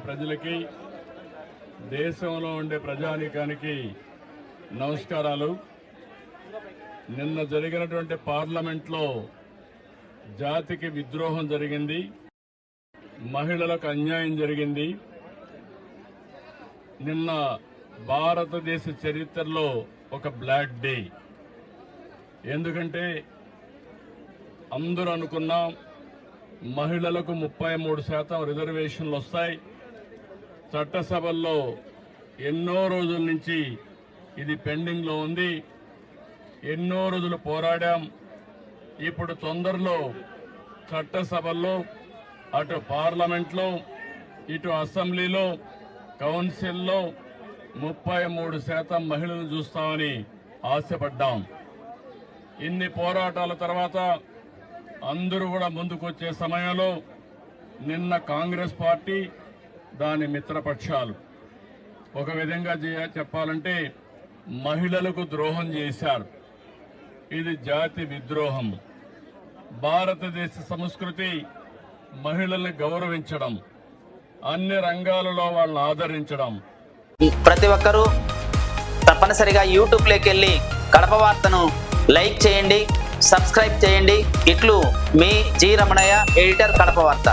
ప్రజలకి, దేశంలో ఉండే ప్రజానీకానికి నమస్కారాలు. నిన్న జరిగినటువంటి పార్లమెంట్లో జాతికి విద్రోహం జరిగింది, మహిళలకు అన్యాయం జరిగింది. నిన్న భారతదేశ చరిత్రలో ఒక బ్లాక్ డే. ఎందుకంటే అందరూ అనుకున్నాం మహిళలకు 33% రిజర్వేషన్లు వస్తాయి. చట్టసభల్లో ఎన్నో రోజుల నుంచి ఇది పెండింగ్లో ఉంది. ఎన్నో రోజులు పోరాడాం. ఇప్పుడు తొందరలో చట్టసభల్లో, అటు పార్లమెంట్లో, ఇటు అసెంబ్లీలో, కౌన్సిల్లో 33% మహిళలను చూస్తామని ఆశపడ్డాం. ఇన్ని పోరాటాల తర్వాత అందరూ కూడా ముందుకొచ్చే సమయంలో నిన్న కాంగ్రెస్ పార్టీ, దాని మిత్రపక్షాలు ఒక విధంగా చెప్పాలంటే మహిళలకు ద్రోహం చేశారు. ఇది జాతి విద్రోహం. భారతదేశ సంస్కృతి మహిళల్ని గౌరవించడం, అన్ని రంగాలలో వాళ్ళని ఆదరించడం. ప్రతి ఒక్కరూ తప్పనిసరిగా యూట్యూబ్లోకి వెళ్ళి కడప వార్తను లైక్ చేయండి, సబ్స్క్రైబ్ చేయండి. ఇట్లు మీ జి రమణయ్య, ఎడిటర్, కడప వార్త.